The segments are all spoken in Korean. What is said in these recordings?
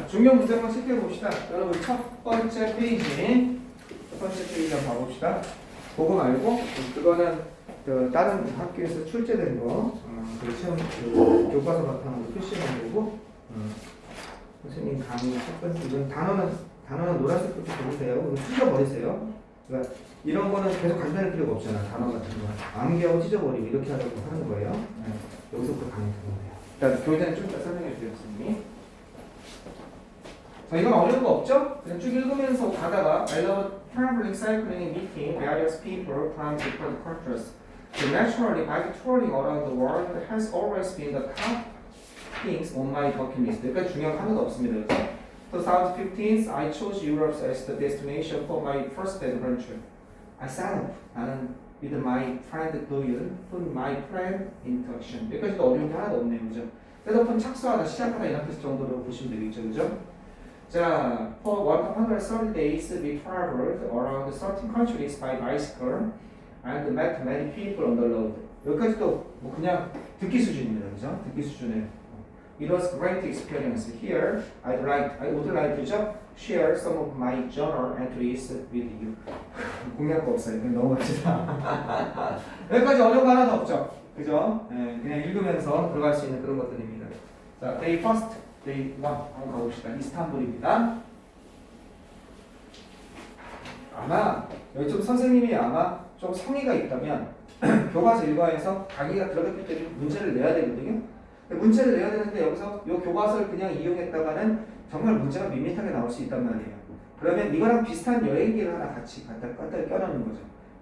중요 문제만 체크해 봅시다. 여러분 첫 번째 페이지 한번 봐봅시다. 그거 말고 그거는 그 다른 학교에서 출제된 거, 그 시험 그 교과서 바탕으로 표시하는 거고, 선생님 강의 첫 번째 이건 단어는 노란색부터 적으세요. 이거 찢어버리세요. 그러니까 이런 거는 계속 간단할 필요가 없잖아. 단어 같은 거 암기하고 찢어버리고 이렇게 하려고 하는 거예요. 여기서부터 강의 들어오면 돼요. 일단 교재는 좀 이따 설명해 주세요, 선생님. 자, 이건 어려운 거 없죠? 그냥 쭉 읽으면서 가다가 I love traveling, cycling, meeting various people from different cultures. So naturally, bike touring around the world has always been the top things on my bucket list. 여기까지 중요한 거 하나도 없습니다. 2015, I chose Europe as the destination for my first adventure. I signed up. 나는 with my friend Doyle, put my plan into action. 여기까지도 어려운 게 하나도 없네요, 그죠? 휴대폰 착수하다, 시작하다 이런 뜻 정도로 보시면 되겠죠, 그죠? 자, for 130 days we traveled around 13 countries by bicycle and met many people on the road. 여기까지도 뭐 그냥 듣기 수준입니다, 그죠? 듣기 수준에. It was great experience. Here, I would like to share some of my journal entries with you. 공략 거 없어요. 그냥 넘어갑시다. 여기까지 어려운 거 하나도 없죠, 그죠? 네, 그냥 읽으면서 들어갈 수 있는 그런 것들입니다. 자, day first. Day 1 한번 가봅시다. 이스탄불입니다. 아마 여기 좀 선생님이 아마 좀 성의가 있다면 교과서 일과에서 강의가 들어갔기 때문에 문제를 내야 되거든요. 문제를 내야 되는데 여기서 이 교과서를 그냥 이용했다가는 정말 문제가 밋밋하게 나올 수 있단 말이에요. 그러면 이거랑 비슷한 여행기를 하나 같이 갖다 껴넣는 거죠.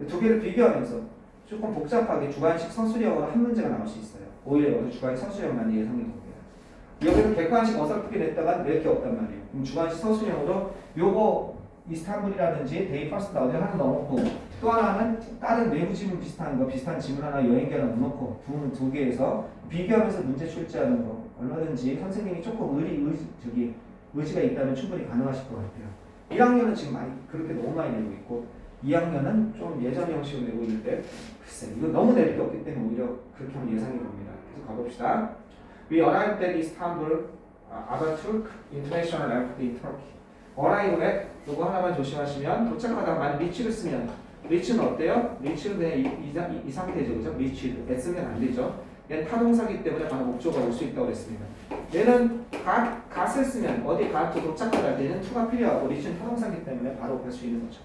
두 개를 비교하면서 조금 복잡하게 주관식 서술형으로 한 문제가 나올 수 있어요. 오히려 여기서 주관식 서술형만 예상이 됩니다. 여기는 객관식 어설프게 냈다가 낼 게 없단 말이에요. 그럼 주관식 서술형으로 요거 이스탄불이라든지 데이 퍼스트 어디 하나 넣어놓고 또 하나는 다른 외부 지문 비슷한 거 비슷한 지문 하나 여행기 하나 넣어놓고 두 개에서 비교하면서 문제 출제하는 거 얼마든지 선생님이 조금 의지가 있다면 충분히 가능하실 것 같아요. 1학년은 지금 많이 그렇게 너무 많이 내고 있고 2학년은 좀 예전 형식으로 내고 있는데 글쎄 이거 너무 낼 게 없기 때문에 오히려 그렇게 하면 예상이 됩니다. 그래서 가봅시다. We arrived at Istanbul, Atatürk International Airport in Turkey. arrive at 이거 하나만 조심하시면 도착하다가 만약 reach를 쓰면 reach는 어때요? reach는 그냥 이 상태죠, 그죠? reach 쓰면 안 되죠. 얘는 타동사기 때문에 바로 목적어가 올 수 있다고 했습니다. 얘는 gat을 쓰면 어디 gat 도착하다 할 때는 to가 필요하고 reach는 타동사기 때문에 바로 갈 수 있는 거죠.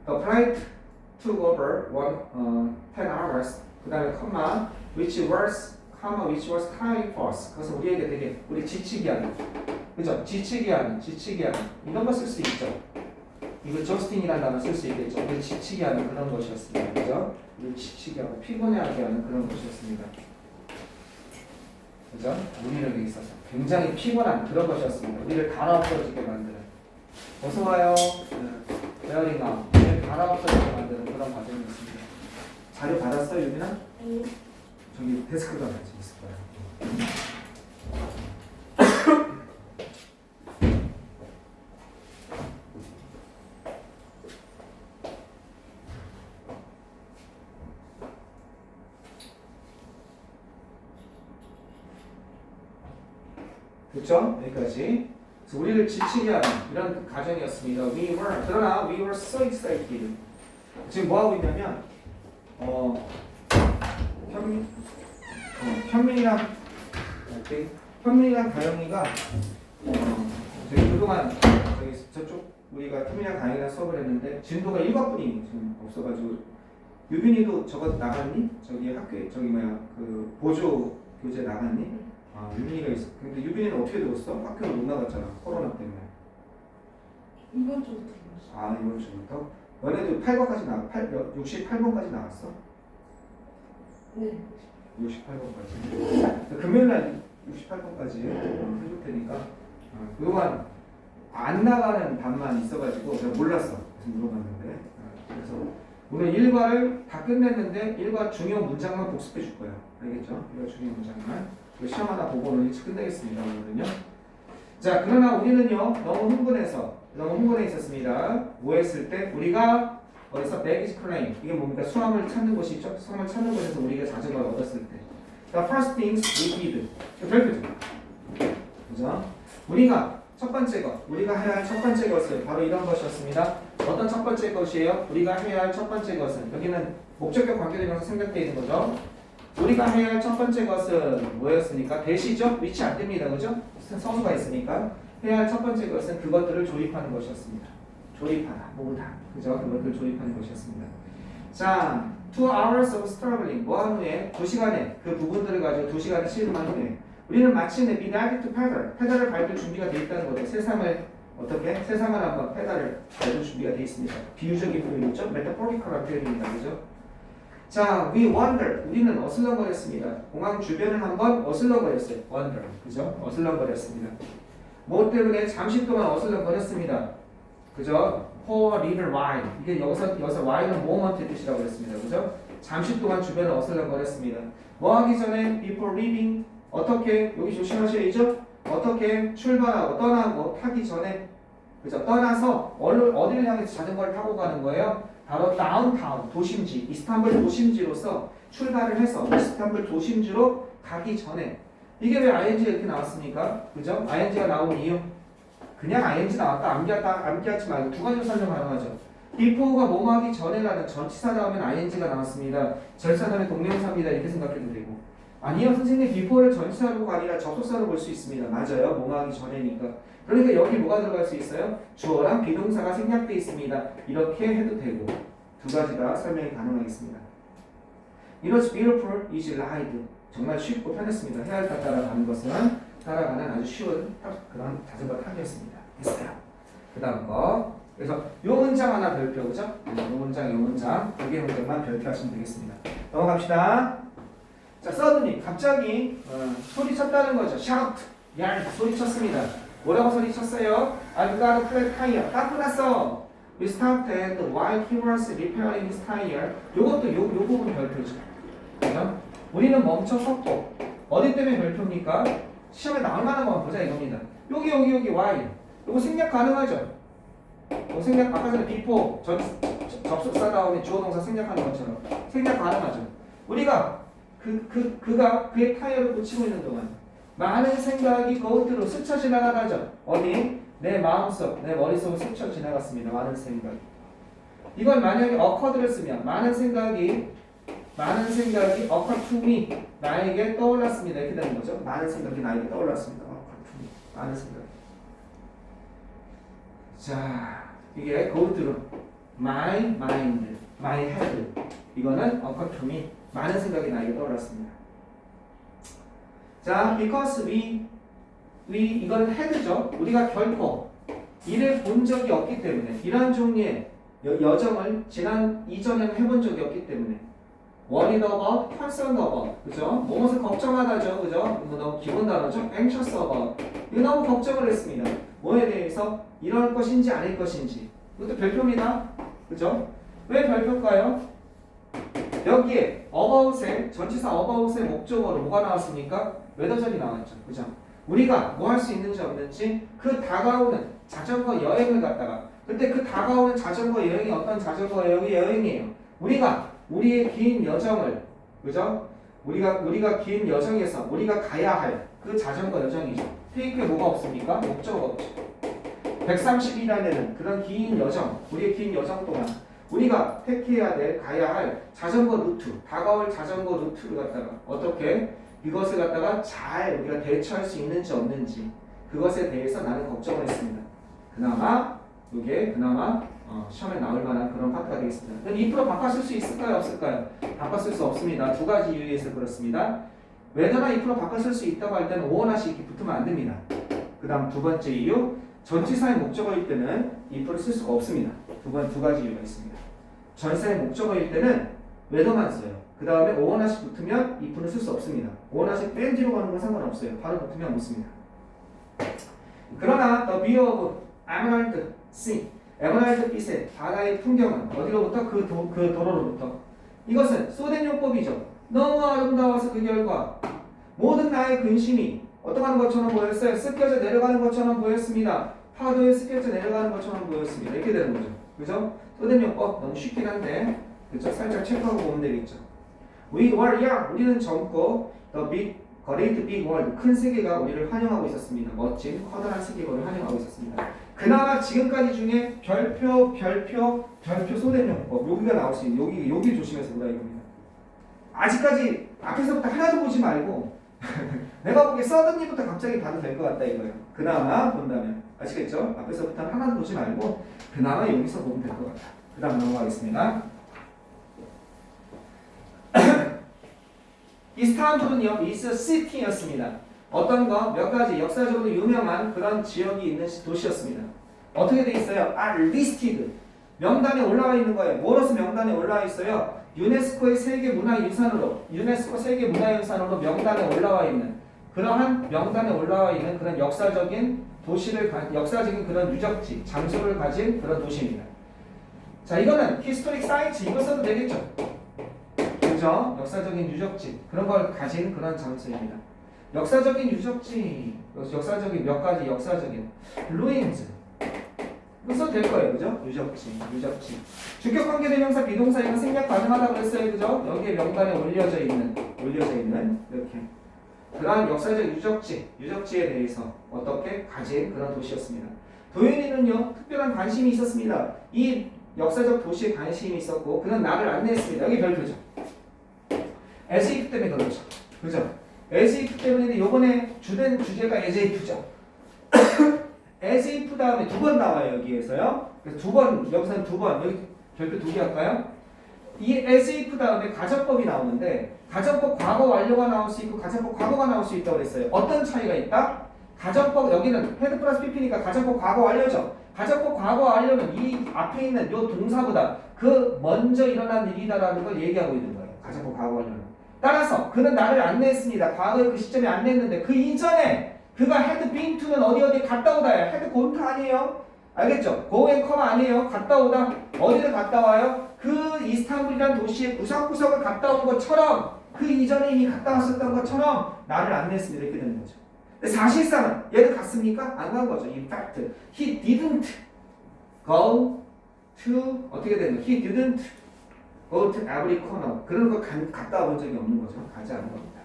The flight took over 10 hours. 그 다음에 컴마 which was tiring for us. 그래서 우리에게 되게 우리 지치게 하는, 그죠? 지치게 하는 이런 거 쓸 수 있죠. 이거 저스틴이라는 단어 쓸 수 있겠죠. 우리 지치게 하는 그런 것이었습니다. 그죠? 우리 지치게 하고 피곤해하게 하는 그런 것이었습니다. 그죠? 우리를 있어서 굉장히 피곤한 그런 것이었습니다. 우리를 갈아엎어지게 만드는. 어서 와요. 베어링 아웃. 우리를 갈아엎어지게 만드는 그런 과정이었습니다. 자료 받았어요, 유빈아? 네. 저기 데스크가 같이 있을 거예요. 그렇죠? 여기까지. 그래서 우리를 지치게 하는 이런 과정이었습니다. 그러나 we were so excited. 지금 뭐 하고 있냐면 현민이랑 가영이가 저기 그동안 저쪽 우리가 현민이랑 가영이랑 수업을 했는데 진도가 1과분이 지금 없어가지고 유빈이도 저거 나갔니? 저기 학교에 그 보조 교재 나갔니? 아 유빈이가 있어. 근데 유빈이는 어떻게 들었어? 학교를 못 나갔잖아 코로나 때문에. 이번 주부터. 아 이번 주부터? 너네도 8번까지 68번까지 나갔어? 네. 68번까지. 금요일날 68번까지 해줄 테니까. 그동안 안 나가는 반만 있어가지고 제가 몰랐어. 그래서 물어봤는데. 그래서 오늘 1과를 다 끝냈는데 1과 중요 문장만 복습해 줄 거예요. 알겠죠? 1과 중요 문장만. 시험 하나 보고 오늘 일찍 끝내겠습니다. 오늘은요. 자, 그러나 우리는요 너무 흥분해 있었습니다. 뭐 했을 때? 우리가 어디서 baggage claim, 이게 뭡니까? 수화물 찾는 곳이죠. 수화물 찾는 곳에서 우리가 자전거를 얻었을 때. The first things we did. 별표죠. 그죠? 우리가 첫 번째 것, 우리가 해야 할 첫 번째 것은 바로 이런 것이었습니다. 어떤 첫 번째 것이에요? 우리가 해야 할 첫 번째 것은 여기는 목적격 관계대명사 생략되어 있는 거죠. 우리가 해야 할 첫 번째 것은 뭐였습니까? 대시죠? 위치 안 됩니다. 그죠? 서수가 있으니까 해야 할 첫 번째 것은 그것들을 조립하는 것이었습니다. 조립하다, 모으다. 그죠? 그것들을 조립하는 것이었습니다. 자, 2 hours of struggling. 뭐한 후에 2시간에 그 부분들을 가지고 2시간을 씨름한 후에 우리는 마침내 be ready to pedal. 페달을 밟을 준비가 되어 있다는 거죠. 세상을 어떻게? 세상을 한번 페달을 밟을 준비가 되어 있습니다. 비유적인 표현이죠. metaphorical한 표현입니다. 그죠? 자, we wander. 우리는 어슬렁거렸습니다. 공항 주변을 한번 어슬렁거렸어요. wander. 그죠? 어슬렁거렸습니다. 뭐 때문에 잠시 동안 어슬렁거렸습니다. 그죠? for a little while. 이게 여기서 while은 moment의 뜻이라고 했습니다. 그죠? 잠시 동안 주변을 어슬렁거렸습니다. 뭐 하기 전에 before leaving. 어떻게? 여기 조심하셔야죠. 어떻게 출발하고 떠나고 타기 전에 그죠? 떠나서 어디를 향해서 자전거를 타고 가는 거예요? 바로 다운타운 도심지, 이스탄불 도심지로서 출발을 해서 이스탄불 도심지로 가기 전에 이게 왜 ing가 이렇게 나왔습니까? 그죠? ing가 나온 이유 그냥 ing 나왔다 암기하지 말고 두 가지로 설명 가능하죠. before가 뭐뭐 하기 전에라는 전치사 다음엔 ing가 나왔습니다. 절사 다음에 동명사입니다. 이렇게 생각해도 되고 아니요 선생님 before를 전치사로가 아니라 접속사로 볼 수 있습니다. 맞아요. 뭐뭐 하기 전에니까 그러니까 여기 뭐가 들어갈 수 있어요? 주어랑 비동사가 생략되어 있습니다. 이렇게 해도 되고 두 가지 다 설명이 가능하겠습니다. It was beautiful, easy ride. 정말 쉽고 편했습니다. 해야 할 따라가는 것은 따라가는 아주 쉬운 그런 자전거 타기였습니다. 됐어요. 그 다음 거. 그래서 요 문장 하나 별표, 그죠? 요 문장, 두 개 문장만 별표하시면 되겠습니다. 넘어갑시다. 자, suddenly, 갑자기 소리쳤다는 거죠. shout, yell, 소리쳤습니다. 뭐라고 소리쳤어요? I've got a flat tire. 딱 끝났어. We stopped and while he was repairing his tire. 요것도 요 부분 별표죠. 그죠? 우리는 멈춰섰고 어디 때문에 별표입니까? 시험에 나올 만한 거 보자 이겁니다. 여기 while. 요거 생략 가능하죠? 생략 아까 전에 before 접속사 다음에 주어 동사 생략하는 것처럼 생략 가능하죠. 우리가 그가 그의 타이어를 고치고 있는 동안 많은 생각이 거울으로 스쳐 지나가다죠. 어디? 내 마음속, 내 머릿속을 스쳐 지나갔습니다. 많은 생각이. 이걸 만약에 occurred를 쓰면 많은 생각이 occur to me 나에게 떠올랐습니다. 이렇게 되는 거죠. 많은 생각이 나에게 떠올랐습니다. occur to me 많은 생각. 자, 이게 거울으로 my mind, my head 이거는 occur to me 많은 생각이 나에게 떠올랐습니다. 자, because we 이건 헤드죠. 우리가 결코 이를 본 적이 없기 때문에 이러한 종류의 여정을 이전에는 해본 적이 없기 때문에 worried about, concerned about, 그죠? 무엇을 걱정하다죠, 그죠? 이거 너무 기본 단어죠. anxious about, 이거 너무 걱정을 했습니다. 뭐에 대해서 이럴 것인지 아닐 것인지. 이것도 별표입니다, 그죠? 왜 별표일까요? 여기에 about의 전치사 about의 목적어로 뭐가 나왔습니까? 웨더절이 나왔죠. 그죠? 우리가 뭐 할 수 있는지 없는지 그 다가오는 자전거 여행을 갔다가 그때 그 다가오는 자전거 여행이 어떤 자전거 여행이에요. 우리가 우리의 긴 여정을 그죠? 우리가 긴 여정에서 우리가 가야 할 그 자전거 여정이죠. 테이크에 뭐가 없습니까? 목적어가 없죠. 130이라는 그런 긴 여정, 우리의 긴 여정 동안 우리가 택해야 될 가야 할 자전거 루트, 다가올 자전거 루트를 갖다가 어떻게 이것을 갖다가 잘 우리가 대처할 수 있는지 없는지 그것에 대해서 나는 걱정을 했습니다. 그나마 시험에 나올 만한 그런 파트가 되겠습니다. 그럼 2% 바꿨을 수 있을까요? 없을까요? 바꿨을 수 없습니다. 두 가지 이유에서 그렇습니다. whether나 2% 바꿨을 수 있다고 할 때는 오어나시 이렇게 붙으면 안 됩니다. 그 다음 두 번째 이유 전치사의 목적어일 때는 2%를 쓸 수가 없습니다. 두 가지 이유가 있습니다. 전치사의 목적어일 때는 whether만 써요. 그 다음에 오어나시 붙으면 2%를 쓸 수 없습니다. 오어나시 맨 뒤로 가는 건 상관없어요. 바로 붙으면 못 씁니다. 그러나 the view of emerald sea, 에메랄드 빛의 바다의 풍경은 어디로부터? 그 도로로부터. 이것은 쏘된 용법이죠. 너무 아름다워서 그 결과 모든 나의 근심이 어떻게 하는 것처럼 보였어요? 습겨져 내려가는 것처럼 보였습니다. 파도에 습겨져 내려가는 것처럼 보였습니다. 이렇게 되는 거죠. 그죠? 쏘된 용법 너무 쉽긴 한데 그죠? 살짝 체크하고 보면 되겠죠. We were young. 우리는 젊고 the big Great Big World, 큰 세계가 우리를 환영하고 있었습니다. 멋진 커다란 세계가 우리를 환영하고 있었습니다. 그나마 지금까지 중에 별표 소대명법 여기가 나올 수 있는 여기 조심해서 보라 이겁니다. 아직까지 앞에서부터 하나도 보지 말고 내가 보기에 서든니부터 갑자기 봐도 될 것 같다 이거예요. 그나마 본다면 아시겠죠? 앞에서부터 하나도 보지 말고 그나마 여기서 보면 될 것 같다. 그 다음 넘어가겠습니다. 이스탄불은요, is city였습니다. 어떤 거? 몇 가지 역사적으로 유명한 그런 지역이 있는 도시였습니다. 어떻게 돼 있어요? listed. 명단에 올라와 있는 거예요. 뭐로서 명단에 올라와 있어요? 유네스코의 세계문화유산으로 명단에 올라와 있는 그러한 명단에 올라와 있는 그런 역사적인 그런 유적지, 장소를 가진 그런 도시입니다. 자, 이거는 히스토릭 사이트 이거 써도 되겠죠? 그죠? 역사적인 유적지 그런 걸 가진 그런 장소입니다. 역사적인 유적지, 역사적인 몇 가지 역사적인 ruins 이거 써도 될 거예요, 그죠? 유적지. 주격 관계 대명사 비동사 이건 생략 가능하다고 그랬어요, 그죠? 여기에 명단에 올려져 있는 이렇게 그러한 역사적 유적지에 대해서 어떻게 가진 그런 도시였습니다. 도윤이는요 특별한 관심이 있었습니다. 이 역사적 도시에 관심이 있었고 그는 나를 안내했습니다. 여기 별표죠. SAF 때문에 그렇죠. 그죠? SAF 때문에 요번에 주된 주제가 SAF죠. SAF 다음에 두 번 나와요, 여기에서요. 그래서 두 번, 여기서는 두 번, 여기 별표 두 개 할까요? 이 SAF 다음에 가정법이 나오는데, 가정법 과거 완료가 나올 수 있고, 가정법 과거가 나올 수 있다고 그랬어요. 어떤 차이가 있다? 가정법, 여기는 헤드 플러스 PP니까 가정법 과거 완료죠. 가정법 과거 완료는 이 앞에 있는 요 동사보다 그 먼저 일어난 일이다라는 걸 얘기하고 있는 거예요. 가정법 과거 완료는. 따라서 그는 나를 안내했습니다. 과거의 그 시점에 안내했는데 그 이전에 그가 had been to는 어디 갔다 오다예요. had gone to 아니에요. 알겠죠? go and come 아니에요. 갔다 오다. 어디를 갔다 와요? 그 이스탄불이라는 도시의 구석구석을 갔다 온 것처럼 그 이전에 이미 갔다 왔었던 것처럼 나를 안내했습니다. 이렇게 되는 거죠. 근데 사실상은 얘도 갔습니까? 안 간 거죠. In fact, he didn't go to 어떻게 되는 거예요? He didn't go to every corner. 그런 거 갔다 와본 적이 없는 거죠. 가지 않은 겁니다.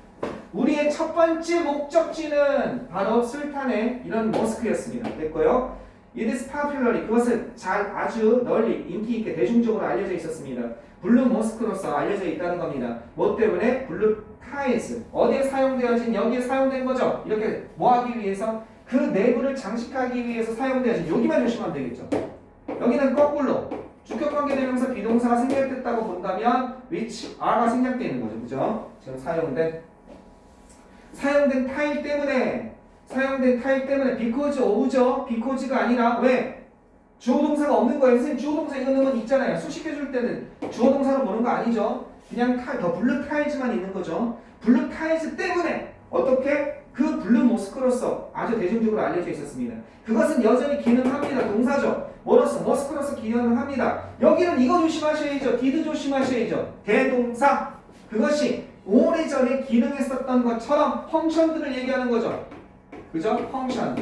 우리의 첫 번째 목적지는 바로 술탄의 이런 모스크였습니다. 됐고요. It is popularly 그것은 아주 널리 인기 있게 대중적으로 알려져 있었습니다. 블루 모스크로서 알려져 있다는 겁니다. 뭐 때문에? 블루 타일스 어디에 사용되어진 여기에 사용된 거죠. 이렇게 뭐 하기 위해서 그 내부를 장식하기 위해서 사용되어진 여기만 조심하면 되겠죠. 여기는 거꾸로 주격관계 대명사 비동사가 생략됐다고 본다면 which are가 생략되어 있는 거죠. 그죠? 지금 사용된 타일 때문에 because of죠. because가 아니라 왜? 주어 동사가 없는 거예요. 선생님 주어 동사 이거 넣으면 있잖아요. 수식해 줄 때는 주어 동사로 보는 거 아니죠. 그냥 더 블루 타일즈만 있는 거죠. 블루 타일즈 때문에 어떻게? 그 블루 모스크로서 아주 대중적으로 알려져 있었습니다. 그것은 여전히 기능합니다. 동사죠. 뭐로서? 모스크로서 기능을 합니다. 여기는 이거 조심하셔야죠. did 조심하셔야죠. 대동사. 그것이 오래전에 기능했었던 것처럼 펑션들을 얘기하는 거죠. 그죠? 펑션.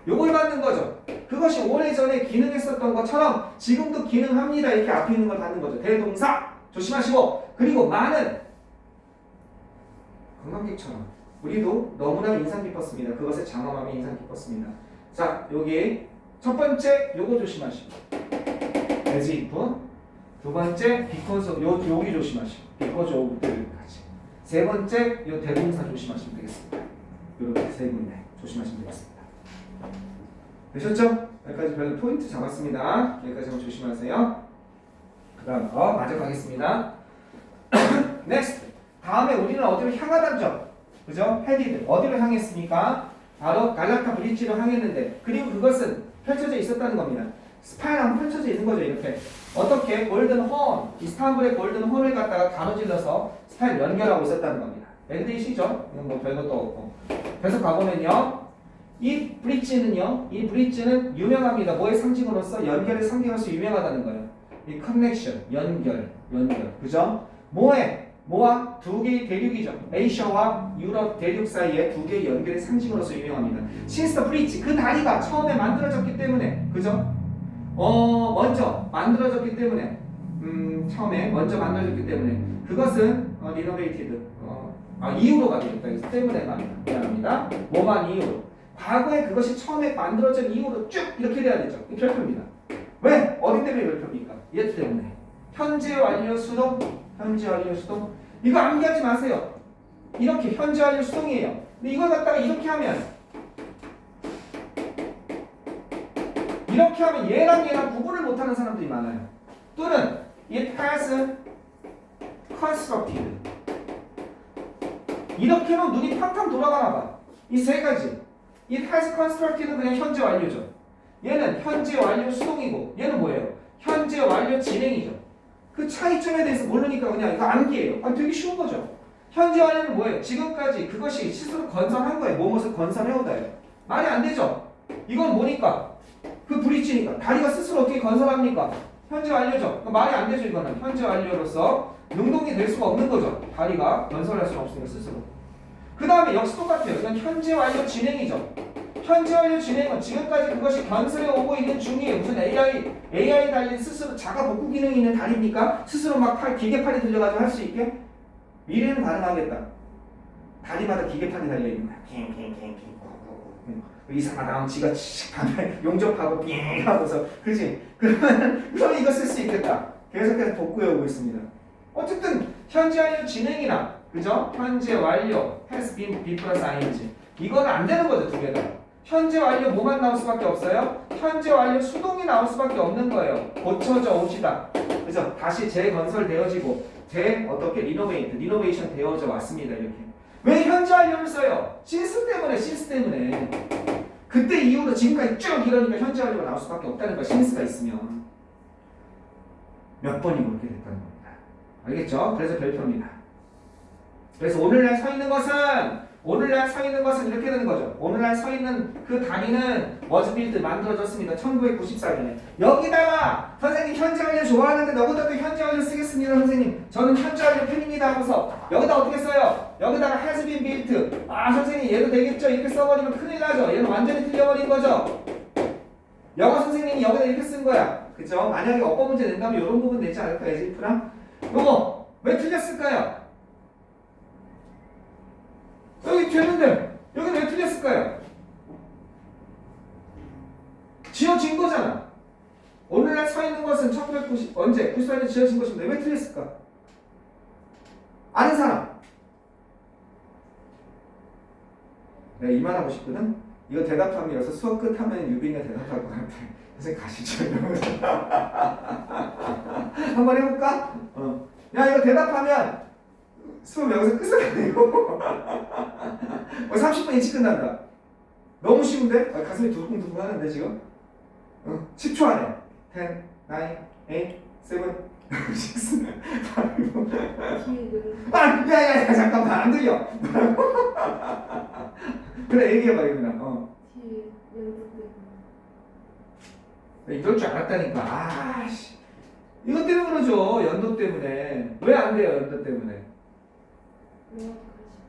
요걸 받는 거죠. 그것이 오래전에 기능했었던 것처럼 지금도 기능합니다. 이렇게 앞에 있는 걸 받는 거죠. 대동사. 조심하시고 그리고 많은 관광객처럼 우리도 너무나 인상 깊었습니다. 그것의 장엄함이 인상 깊었습니다. 자, 여기 첫 번째 요거 조심하시고 as if 두 번째 because 여기 조심하시고 because of 같이 세 번째 요 대동사 조심하시면 되겠습니다. 이렇게 세 군데 조심하시면 되겠습니다. 되셨죠? 여기까지 별로 포인트 잡았습니다. 여기까지 한번 조심하세요. 그 다음 마저 가겠습니다. next 다음에 우리는 어디로 향하다죠? 그죠? 헤디드 어디로 향했습니까? 바로 갈라타 브릿지로 향했는데 그리고 그것은 펼쳐져 있었다는 겁니다. 스파이랑 펼쳐져 있는 거죠. 이렇게 어떻게 골든 홈 이스탄불의 골든 홈을 갖다가 가로질러서 스파이 연결하고 있었다는 겁니다. 엔드이시죠? 이건 뭐 별것도 없고 그래서 가보면요 이 브릿지는 유명합니다. 뭐의 상징으로서 연결의 상징으로서 유명하다는 거예요. 이 커넥션 연결 그죠? 뭐와 두 개의 대륙이죠. 아시아와 유럽 대륙 사이에 두 개의 연결의 상징으로서 유명합니다. 신스터 브릿지 그 다리가 처음에 만들어졌기 때문에 그죠? 먼저 만들어졌기 때문에 처음에 먼저 만들어졌기 때문에 그것은 리노베이티드 이후로가 되겠다. 그래서 때문에만 미안합니다. 뭐만 이후로. 과거에 그것이 처음에 만들어진 이후로 쭉 이렇게 돼야 되죠. 이 별표입니다. 왜? 어디 때문에 별표입니까? 얘 때문에. 현재 완료 수동, 현재 완료 수동. 이거 암기하지 마세요. 이렇게 현재 완료 수동이에요. 근데 이걸 갖다가 이렇게 하면 얘랑 얘랑 구분을 못하는 사람들이 많아요. 또는 it has constructed. 이렇게는 눈이 팡팡 돌아가나 봐. 이 세 가지. it has constructed는 그냥 현재 완료죠. 얘는 현재 완료 수동이고 얘는 뭐예요? 현재 완료 진행이죠. 그 차이점에 대해서 모르니까 그냥 이거 암기예요. 되게 쉬운 거죠. 현재 완료는 뭐예요? 지금까지 그것이 스스로 건설한 거예요. 무엇을 건설해오다예요. 말이 안 되죠. 이건 뭐니까? 그 브릿지니까. 다리가 스스로 어떻게 건설합니까? 현재 완료죠. 말이 안 되죠. 이거는 현재 완료로서 능동이 될 수가 없는 거죠. 다리가 건설할 수가 없으니까 스스로. 그 다음에 역시 똑같아요. 이건 현재 완료 진행이죠. 현재 완료 진행은 지금까지 그것이 건설해 오고 있는 중이에요. 무슨 AI 달린 스스로 자가 복구 기능이 있는 다리입니까? 스스로 막 기계팔이 들려가지고 할 수 있게? 미래는 가능하겠다. 다리마다 기계팔이 달려있는 거야. 핑핑핑핑 이상하다. 지가 밤에 용접하고 삥 하고서 그지? 그러면 이거 쓸 수 있겠다. 계속해서 복구해 오고 있습니다. 어쨌든 현재 완료 진행이나 그죠? 현재 완료 has been B 플러스 ing 이거는 안 되는 거죠. 두 개 다. 현재 완료 뭐만 나올 수밖에 없어요? 현재 완료 수동이 나올 수밖에 없는 거예요. 고쳐져 옵시다. 그래서 다시 재건설되어지고 어떻게 리노베이션 되어져 왔습니다. 이렇게. 왜 현재 완료를 써요? 신스 때문에. 그때 이후로 지금까지 쭉 이러니까 현재 완료가 나올 수밖에 없다는 거야. 신스가 있으면. 몇 번이 그렇게 됐다는 겁니다. 알겠죠? 그래서 별표입니다. 그래서 오늘날 서 있는 것은 이렇게 되는 거죠. 오늘날 서 있는 그 다리는 워즈빌드 만들어졌습니다. 1994년에. 여기다가 선생님 현재 완료 좋아하는데 여기다도 현재 완료 쓰겠습니다. 선생님 저는 현재 완료 팬입니다 하고서 여기다 어떻게 써요? 여기다가 has been built. 선생님 얘도 되겠죠? 이렇게 써버리면 큰일 나죠. 얘는 완전히 틀려버린 거죠. 영어 선생님이 여기다 이렇게 쓴 거야. 그죠? 만약에 어법 문제 낸다면 이런 부분 내지 않을까? 에지프랑 요거 왜 틀렸을까요? 여기 되는데 여기는 왜 틀렸을까요? 지어진 거잖아. 오늘날 서 있는 것은 1990 언제 94년에 지어진 것인데 왜 틀렸을까? 아는 사람. 내가 이만하고 싶거든. 이거 대답함이라서 수업 끝하면 유빈이가 대답할 것 같아. 선생님 가시죠. 한번 해볼까? 야 이거 대답하면 수업 여기서 끝이네요. 30분 일찍 끝난다. 너무 쉬운데? 가슴이 두근두근 하는데 지금? 10초 안에 10, 9, 8, 7, 6, 5 야야야 잠깐만 안 들려. 그래 얘기해봐 이거나. 이럴 줄 알았다니까. 이것 때문에 그러죠. 연도 때문에. 왜 안 돼요 연도 때문에?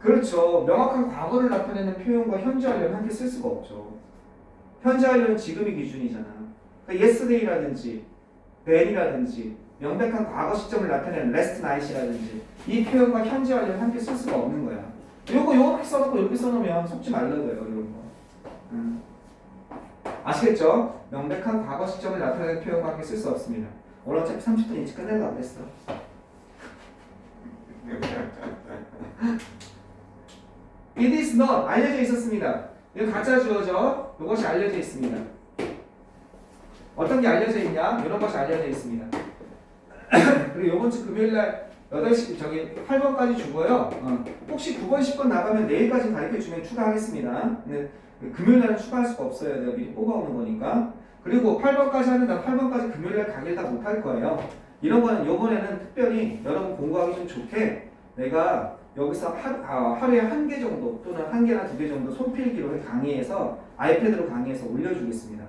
그렇죠. 명확한 과거를 나타내는 표현과 현재 완료는 함께 쓸 수가 없죠. 현재 완료는 지금이 기준이잖아. 그러니까 yesterday라든지 then이라든지 명백한 과거 시점을 나타내는 last night이라든지 이 표현과 현재 완료는 함께 쓸 수가 없는 거야. 요거 이렇게 써놓고 이렇게 써놓으면 속지 말라고요. 이런 거. 아시겠죠? 명백한 과거 시점을 나타내는 표현과 함께 쓸 수 없습니다. 오늘 어차피 30분 일찍 끝내려고 그랬어. It is not 알려져 있었습니다. 이거 가짜 주어져. 이것이 알려져 있습니다. 어떤 게 알려져 있냐? 이런 것이 알려져 있습니다. 그리고 이번 주 금요일날 8시 8번까지 주고요. 혹시 9번 10번 나가면 내일까지 가르쳐주면 추가하겠습니다. 근데 금요일날은 추가할 수가 없어요. 내가 미리 뽑아오는 거니까. 그리고 8번까지 하는데 8번까지 금요일날 강의를 다 못할 거예요. 이런 거는 이번에는 특별히 여러분 공부하기 좀 좋게 내가 여기서 하루에 1개 정도 또는 1개나 2개 정도 손필기로 강의해서 아이패드로 강의해서 올려주겠습니다.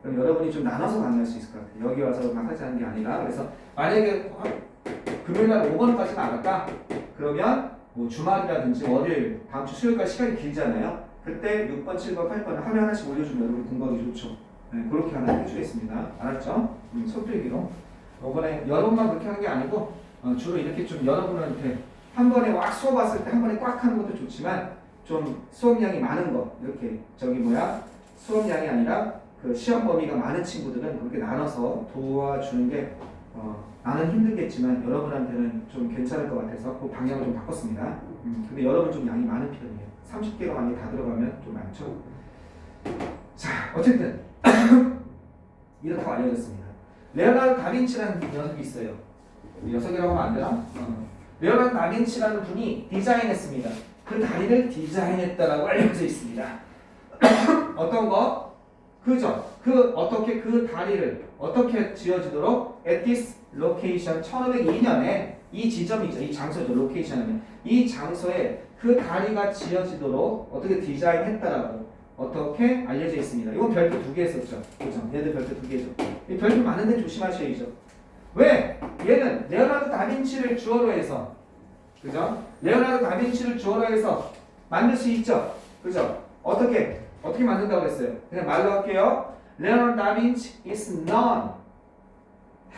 그럼 여러분이 좀 나눠서 강의할 수 있을 것 같아요. 여기 와서 막 하지 않는 게 아니라. 그래서 만약에 금요일날 5번까지는 알았다? 그러면 뭐 주말이라든지 월요일, 다음 주 수요일까지 시간이 길잖아요. 그때 6번, 7번, 8번을 하루에 하나씩 올려주면 여러분 공부하기 좋죠. 네, 그렇게 하나 해주겠습니다. 알았죠? 손필기로. 이번에 여러분만 그렇게 하는 게 아니고 주로 이렇게 좀 여러분한테 한 번에 왁 수업 왔을 때 한 번에 꽉 하는 것도 좋지만 좀 수업량이 많은 거 이렇게 수업량이 아니라 그 시험 범위가 많은 친구들은 그렇게 나눠서 도와주는 게 나는 힘들겠지만 여러분한테는 좀 괜찮을 것 같아서 그 방향을 좀 바꿨습니다. 근데 여러분 좀 양이 많은 편이에요. 30개가 만약에 다 들어가면 좀 많죠. 자, 어쨌든 이렇게 알려졌습니다. 레오나르도 다빈치라는 녀석이 있어요. 녀석이라고 하면 안 되나? 레오나르도 다빈치라는 분이 디자인했습니다. 그 다리를 디자인했다라고 알려져 있습니다. 어떤 거? 그죠? 어떻게 그 다리를 어떻게 지어지도록 at this location 1502년에 이 지점이죠. 이 장소죠. 로케이션은 이 장소에 그 다리가 지어지도록 어떻게 디자인했다라고 어떻게 알려져 있습니다. 이건 별표 2개 했었죠. 그죠? 얘들 별표 2개죠. 이 별표 많은데 조심하셔야죠. 왜? 얘는 레오나르도 다빈치를 주어로 해서 그죠? 레오나르도 다빈치를 주어로 해서 만들 수 있죠. 그죠? 어떻게 만든다고 했어요? 그냥 말로 할게요. 레오나르도 다빈치 is known,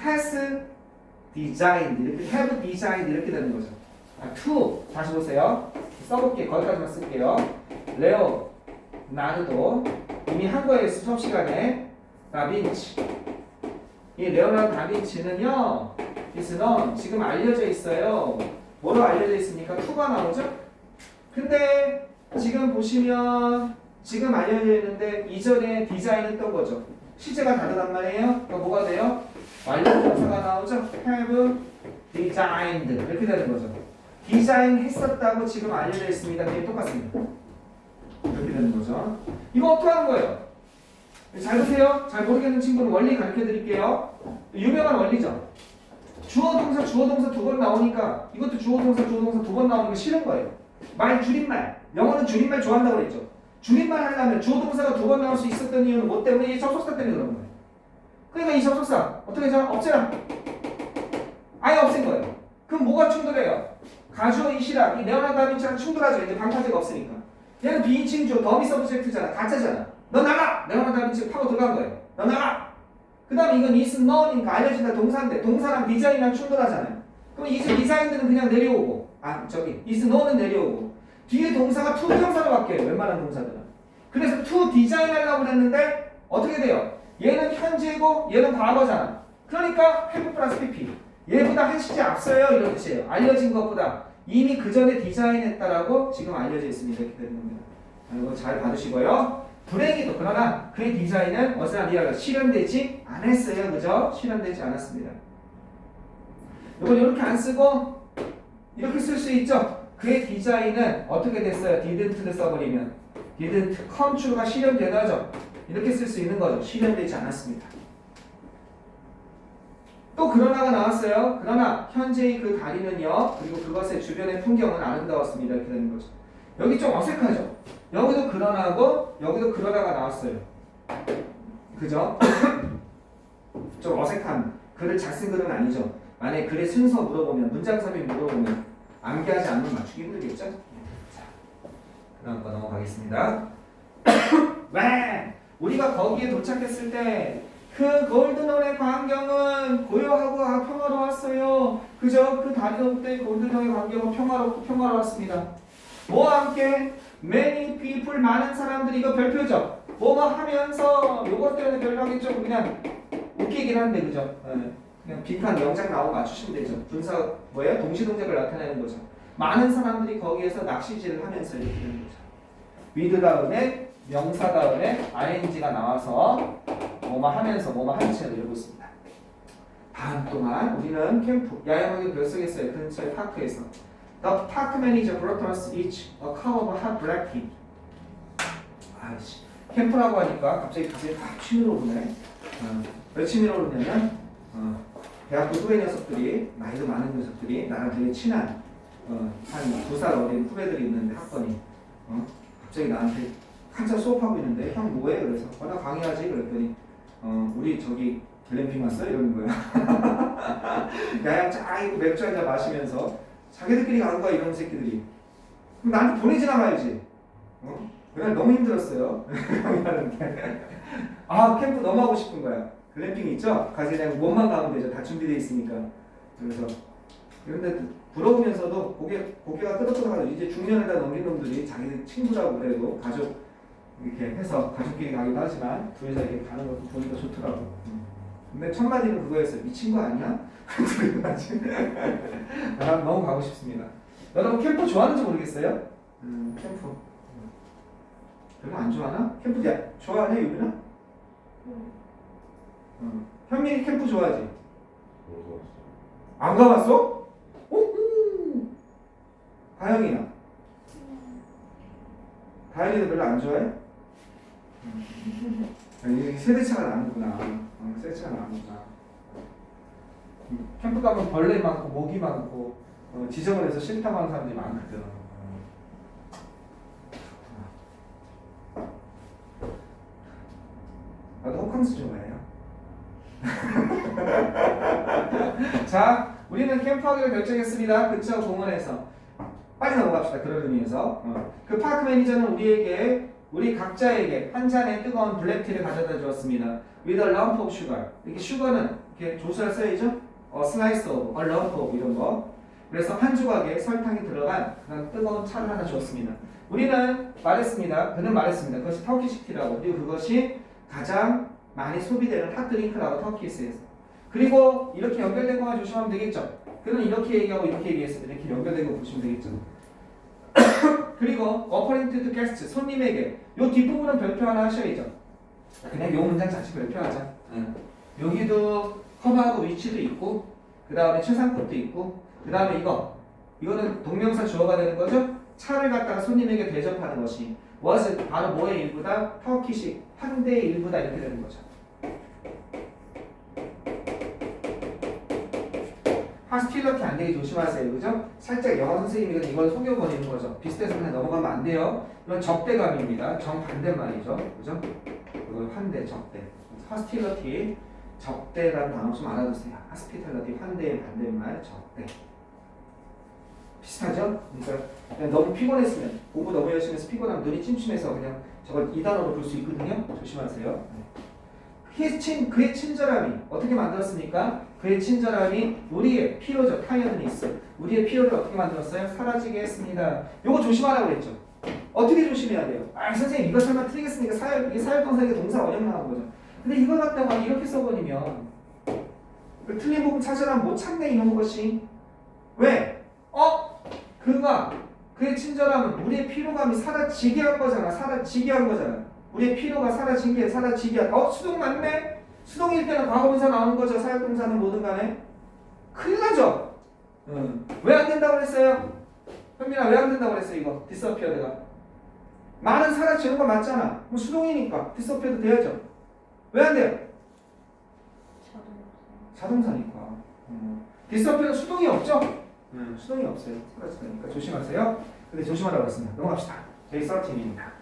has designed, 이렇게 have designed 이렇게 되는 거죠. to 다시 보세요. 써볼게. 거기까지만 쓸게요. 레오나르도 이미 한 거예요. 수업 시간에 다빈치. 이 레오나르도 다빈치는요, is known 지금 알려져 있어요. 뭐로 알려져 있습니까? to가 나오죠. 근데 지금 보시면 지금 알려져 있는데 이전에 디자인했던 거죠. 시제가 다르단 말이에요. 그러니까 뭐가 돼요? 완료 동사가 나오죠. have designed 이렇게 되는 거죠. 디자인했었다고 지금 알려져 있습니다. 그게 똑같습니다. 이렇게 되는 거죠. 이거 어떻게 하는 거예요? 잘 보세요. 잘 모르겠는 친구는 원리 가르쳐 드릴게요. 유명한 원리죠. 주어 동사 두 번 나오니까 이것도 주어 동사 두 번 나오는 게 싫은 거예요. 말 줄임말. 영어는 줄임말 좋아한다고 그랬죠. 줄임말 하려면 주어 동사가 두 번 나올 수 있었던 이유는 뭐 때문에? 이 접속사 때문에 그런 거예요. 그러니까 이 접속사 어떻게 하죠? 없애라. 아예 없앤 거예요. 그럼 뭐가 충돌해요? 가주어 이시라 이 레오나르도 다빈치랑 충돌하죠. 이제 방파제가 없으니까. 얘는 비인칭주어 더미 서브젝트잖아. 가짜잖아. 너 나가! 레오나르도 다빈치 파고 들어간 거예요. 너 나가! 그 다음에 이건 is known이니까 알려진다 동사인데 동사랑 디자인이랑 충돌하잖아요. 그럼 이제 디자인들은 그냥 내려오고 is known은 내려오고 뒤에 동사가 to 형사로 바뀌어요. 웬만한 동사들은. 그래서 to 디자인 하려고 그랬는데 어떻게 돼요? 얘는 현재고 얘는 과거잖아. 그러니까 have 플러스 pp. 얘보다 한 시제 앞서요 이런 뜻이에요. 알려진 것보다 이미 그 전에 디자인했다라고 지금 알려져 있습니다. 이렇게 되는 겁니다. 이거 잘 받으시고요. 불행히도 그러나 그의 디자인은 어디나 실현되지 않았어요. 그죠? 실현되지 않았습니다. 이건 이렇게 안 쓰고 이렇게 쓸 수 있죠. 그의 디자인은 어떻게 됐어요? didn't를 써버리면 didn't come true가 실현되다죠. 이렇게 쓸 수 있는 거죠. 실현되지 않았습니다. 또 그러나가 나왔어요. 그러나 현재의 그 다리는요. 그리고 그것의 주변의 풍경은 아름다웠습니다. 이렇게 되는 거죠. 여기 좀 어색하죠. 여기도 그러나고 여기도 그러나가 나왔어요. 그죠? 좀 어색한 글을 잘 쓴 글은 아니죠. 만약에 글의 순서 물어보면 문장 삽입 물어보면 암기하지 않으면 맞추기 힘들겠죠? 자, 그다음 거 넘어가겠습니다. 왜? 우리가 거기에 도착했을 때 그 골든홀의 광경은 고요하고 평화로웠어요. 그죠? 그 다리로부터의 골든홀의 광경은 평화롭고 평화로웠습니다. 뭐와 함께? many people 많은 사람들이 이거 별표죠. 뭐뭐 하면서 요것 때문에 별표하겠죠. 그냥 웃기긴 한데 그죠? 그냥 빈칸 영장 나오고 맞추시면 되죠. 분사 뭐예요? 동시동작을 나타내는 거죠. 많은 사람들이 거기에서 낚시질을 하면서 이렇게 되는 거죠. with 다음에 명사 다음에 ing가 나와서 뭐뭐 하면서 뭐뭐 하는 채로 이러고 있습니다. 다음 동안 우리는 캠프 야영하게 별석했어요. 근처의 파크에서 The park manager brought us each a cup of hot black tea. 아이씨, 캠프라고 하니까 갑자기 다 취미로 오네. 왜 취미로 오냐면 대학교 후배 녀석들이 나이도 많은 녀석들이 나랑 되게 친한 한 2살 어린 후배들이 있는데 학번이 갑자기 나한테 한참 수업하고 있는데 형 뭐해? 그래서 나 강의하지 그랬더니 우리 저기 글램핑 왔어? 이러는 거야. 야야 쫙 맥주 한잔 마시면서 자기들끼리 가는 거야 이런 새끼들이. 그럼 나한테 보내지나 말지. 그날 너무 힘들었어요. 강의하는데. 캠프 너무 하고 싶은 거야. 글램핑 있죠? 가지 그냥 몸만 가면 되죠. 다 준비되어 있으니까. 그래서 그런데 부러우면서도 고개가 끄덕끄덕하고 이제 중년에다 넘긴 놈들이 자기 친구라고 그래도 가족 이렇게 해서 가족끼리 가기도 하지만 둘이서 이렇게 가는 것도 보니까 좋더라고. 근데 첫 마디는 그거였어요. 미친 거 아니야? 난 너무 가고 싶습니다. 여러분 캠프 좋아하는지 모르겠어요? 캠프 별로 안 좋아하나? 캠프 좋아하네 유빈아? 현민이 캠프 좋아하지? 안 가봤어? 오호! 다영이나? 다영이도 별로 안 좋아해? 아니, 세대차가 나는구나. 세대차가 나는구나. 캠프 가면 벌레 많고 모기 많고 지저분해서 싫다고 하는 사람들이 많거든. 나도 호캉스 좋아해요. 자, 우리는 캠프하기로 결정했습니다. 그쵸? 공원에서. 빨리 넘어갑시다. 그런 의미에서. 그 파크 매니저는 우리 각자에게 한 잔의 뜨거운 블랙티를 가져다 주었습니다. With a lump of sugar. 이렇게 슈거는 이렇게 조수할 써야죠? slice of, a lump of 이런 거. 그래서 한 조각에 설탕이 들어간 그런 뜨거운 차를 하나 주었습니다. 우리는 말했습니다. 그는 말했습니다. 그것이 터키식 티라고. 그리고 그것이 가장 많이 소비되는 핫드링크라고 터키에서. 그리고 이렇게 연결된 것만 조심하면 되겠죠. 그는 이렇게 얘기하고 이렇게 얘기했습니다. 이렇게 연결된 거 보시면 되겠죠. 그리고 according to the guest, 손님에게 요 뒷부분은 별표 하나 하셔야죠. 그냥 요 문장 자체 별표하자. 여기도 커버하고 위치도 있고 그 다음에 최상급도 있고 그 다음에 이거는 동명사 주어가 되는 거죠. 차를 갖다가 손님에게 대접하는 것이 was 바로 뭐의 일부다? 터키식 환대의 일부다 이렇게 되는 거죠. 하스틸러티 안 되게 조심하세요. 그죠? 살짝 영어 선생님이 이걸 속여버리는 거죠. 비슷해서 그냥 넘어가면 안 돼요. 이건 적대감입니다. 정반대말이죠. 그죠? 이건 환대, 적대. 하스틸러티, 적대라는 단어 좀 알아두세요. 하스피탈러티, 환대의 반대말, 적대. 비슷하죠? 그러니까 그냥 너무 피곤했으면 공부 너무 열심히 해서 피곤하면 눈이 침침해서 그냥 저걸 이 단어로 볼 수 있거든요. 조심하세요. 그의 친절함이 어떻게 만들었습니까? 그의 친절함이 우리의 피로죠. 타이어드니스. 우리의 피로를 어떻게 만들었어요? 사라지게 했습니다. 요거 조심하라고 그랬죠. 어떻게 조심해야 돼요? 선생님 이거 설마 틀리겠습니까? 이게 사역동사에게 동사 원형 나온 거죠. 근데 이걸 갖다가 이렇게 써버리면 그 틀린 부분 찾으라면 못 찾네 이런 것이. 왜? 그의 친절함은 우리의 피로감이 사라지게 한 거잖아. 사라지게 한 거잖아. 우리의 피로가 사라지게 한. 수동 맞네? 수동일 때는 과거분사 나오는 거죠. 사역동사는 뭐든 간에. 큰일 나죠? 왜 안 된다고 그랬어요? 현민아 왜 안 된다고 그랬어요? 이거 disappeared가. 말은 사라지는 거 맞잖아. 뭐 수동이니까 disappeared 돼야죠. 왜 안 돼요? 자동사니까. disappeared 수동이 없죠? 수동이 없어요. 사라지니까 조심하세요. 근데 조심하라고 했습니다. 넘어갑시다. J13입니다.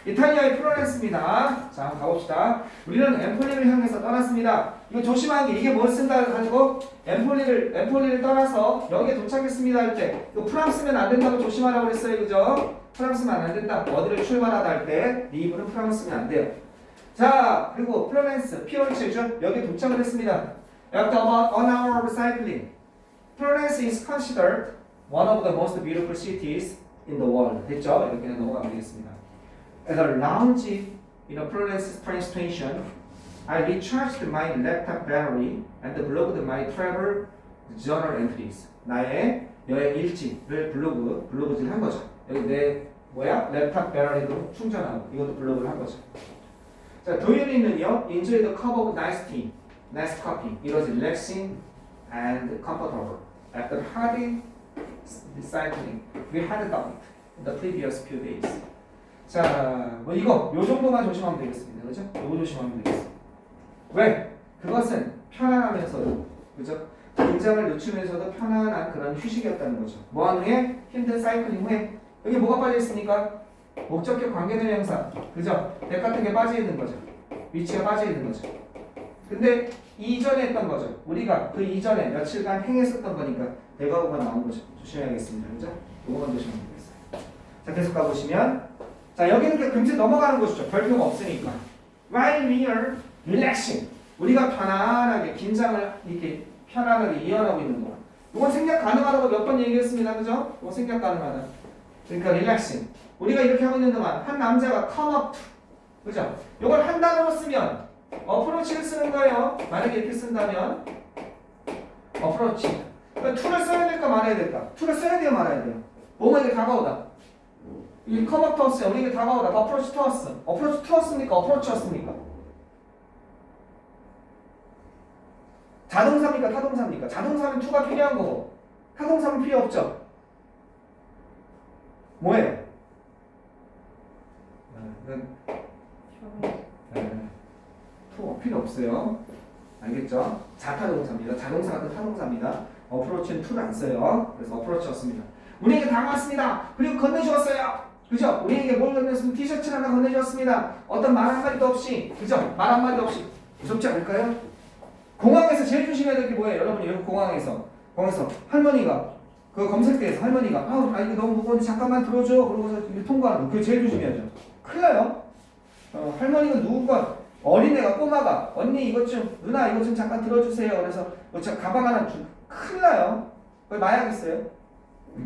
이탈리아의 플로렌스입니다. 자, 한번 가봅시다. 우리는 엠폴리를 향해서 떠났습니다. 이거 조심하는 게 이게 뭘 쓴다 가지고 엠폴리를 떠나서 여기에 도착했습니다 할 때 이거 프람 쓰면 안 된다고 조심하라고 그랬어요. 그죠? 프람 쓰면 안 된다. 어디를 출발하다 할 때 리브는 프람 쓰면 안 돼요. 자, 그리고 플로렌스, 피올체죠? 여기에 도착을 했습니다. After about an hour of cycling, Florence is considered one of the most beautiful cities in the world. 됐죠? 이렇게 넘어가면 되겠습니다. At a lounge in a Florence train station, I recharged my laptop battery and blogged my travel journal entries. 나의 여행 일지를 블로그질 한 거죠. 여기 내 랩탑 배터리도 충전하고 이것도 블로그를 한 거죠. 자, 도윤이는요, enjoy the cup of nice tea, nice coffee. It was relaxing and comfortable. After hard cycling, we had done it in the previous few days. 자, 뭐 요 정도만 조심하면 되겠습니다. 그죠? 요거 조심하면 되겠습니다. 왜? 그것은 편안하면서도, 그죠? 긴장을 늦추면서도 편안한 그런 휴식이었다는 거죠. 뭐한 후에? 힘든 사이클링 후에. 여기 뭐가 빠져 있습니까? 목적격 관계대명사, 그죠? 대 같은 게 빠져 있는 거죠. 위치가 빠져 있는 거죠. 근데 이전에 했던 거죠. 우리가 그 이전에 며칠간 행했었던 거니까 대가구가 나온 거죠. 조심해야겠습니다. 그죠? 요거만 조심하면 되겠어요. 자, 계속 가보시면, 자, 여기는 그냥 금세 넘어가는 것이죠. 별표가 없으니까. While we are relaxing, 우리가 편안하게 긴장을 이렇게 편안하게 이해하고 있는 동안. 이건 생략 가능하다고 몇 번 얘기했습니다. 그죠? 이건 생략 가능하다. 그러니까 릴렉싱. 우리가 이렇게 하고 있는 동안 한 남자가 come up. 그죠? 이걸 한 단어로 쓰면 어프로치를 쓰는 거예요. 만약에 이렇게 쓴다면 어프로치. 그러니까 to를 써야 될까 말아야 될까? to를 써야 돼요, 말아야 돼요. 뭐에게 다가오다. 이 come up towards 우리에게 다가오다. approach towards. approach towards입니까? approach였습니까? 자동사입니까? 타동사입니까? 자동사는 to가 필요한 거고 타동사는 필요 없죠. 뭐예요? to 필요 없어요. 알겠죠? 자타동사입니다. 자동사 같은 타동사입니다. 어프로치는 to를 안 써요. 그래서 어프로치였습니다. 우리에게 다가왔습니다. 그리고 건네주었어요. 그죠? 우리에게 뭘 건네줬습니까? 티셔츠를 하나 건네주었습니다. 어떤 말 한마디도 없이. 그죠? 말 한마디도 없이. 무섭지 않을까요? 공항에서 제일 조심해야 될 게 뭐예요? 여러분이 여기 공항에서 할머니가 그 검색대에서 할머니가 이거 너무 무거운데 잠깐만 들어줘. 그러고서 통과하는 거. 그거 제일 조심해야죠. 큰일 나요. 할머니가 누군가 어린애가 꼬마가 언니 이것 좀 누나 이것 좀 잠깐 들어주세요. 그래서 저 가방 하나 주 큰일 나요. 거기 마약 있어요.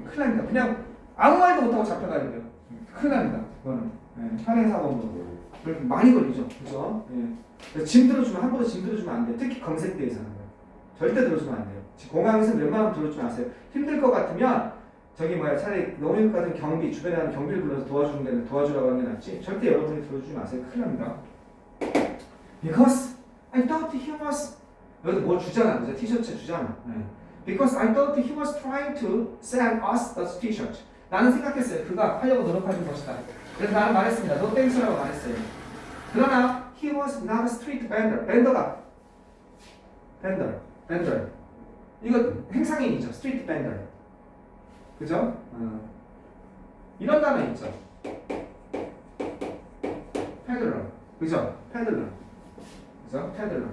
큰일 납니다. 그냥 아무 말도 못하고 잡혀가야 돼요. 큰일 납니다. 그거는 현행사범으로 많이 걸리죠. 그죠? 예. 짐 들어주면 함부로 짐 들어주면 안 돼요. 특히 검색대에서는 절대 들어주면 안 돼요. 공항에서는 웬만하면 들어주지 마세요. 힘들 것 같으면 차라리 너무 힘들 것 같으면 경비 주변에 하는 경비를 불러서 도와주는 데는 도와주라고 하는 게 낫지. 절대 여러분이 들어주지 마세요. 큰일 납니다. Because I thought he was 여기도 뭘 주잖아. 그죠? 티셔츠 주잖아. Because I thought he was trying to sell us the t-shirt. 나는 생각했어요. 그가 하려고 노력하는 것이다. 그래서 나는 말했습니다. No thanks라고 말했어요. 그러나 he was not a street vendor. vendor. 이거 행상인이죠. street vendor. 그죠? 이런 단어 있죠. peddler. 그죠? peddler. 그죠? peddler.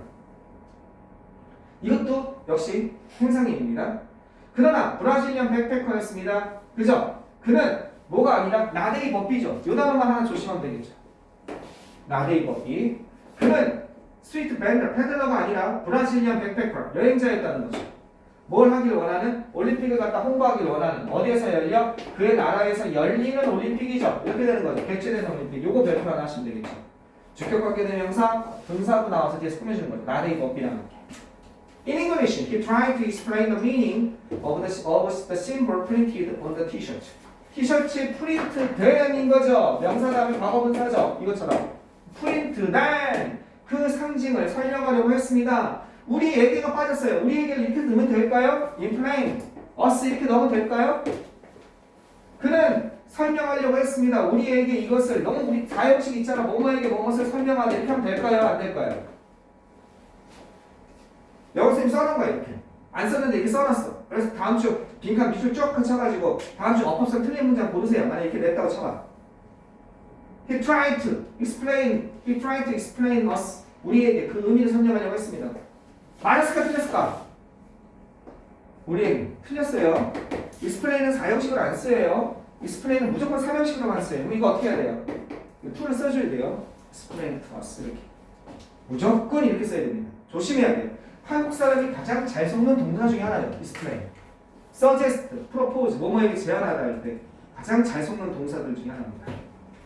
이것도 역시 행상인입니다. 그러나 브라질리언 백패커였습니다. 그죠? 그는 뭐가 아니라 나데이 버피죠. 이 단어만 하나 조심하면 되겠죠. 나데이 버피. 그는 스트리트 패들러가 아니라 브라질리언 백패커 여행자였다는 거죠. 뭘 하길 원하는? 올림픽을 갖다 홍보하길 원하는. 어디에서 열려? 그의 나라에서 열리는 올림픽이죠. 이렇게 되는 거죠. 개최되는 올림픽. 요거 별표 하나 하시면 되겠죠. 주격관계대명사 동사도 나와서 뒤에서 꾸며주는 거죠. 나데이 버피라는 게. In English, he tried to explain the meaning of the symbol printed on the t-shirt. 티셔츠 프린트 된인 거죠. 명사 다음에 과거분사죠. 이것처럼 프린트된 그 상징을 설명하려고 했습니다. 우리에게가 빠졌어요. 우리에게를 이렇게 넣으면 될까요? inflame, us 이렇게 넣으면 될까요? 그는 설명하려고 했습니다. 우리에게 이것을 너무 우리 다형식 있잖아. 뭐뭐에게 뭐뭇을 설명하다 이렇게 하면 될까요? 안 될까요? 영어쌤이 써놓은 거야 이렇게. 안 썼는데 이렇게 써놨어. 그래서 다음 주 빈칸 밑줄 쭉 쳐가지고 다음 주 어법상 틀린 문장 고르세요. 만약에 이렇게 냈다고 쳐봐. He tried to explain us. 우리에게 그 의미를 설명하려고 했습니다. 맞았을까 틀렸을까? 우리에게 틀렸어요. explain은 4형식으로 안 써요. explain은 무조건 3형식으로만 써요. 그럼 이거 어떻게 해야 돼요? to를 써줘야 돼요. explain to us 이렇게. 무조건 이렇게 써야 됩니다. 조심해야 돼요. 한국 사람이 가장 잘 속는 동사 중에 하나예요. explain, suggest, propose, 뭐뭐에게 제안하다 할 때 가장 잘 속는 동사들 중에 하나입니다.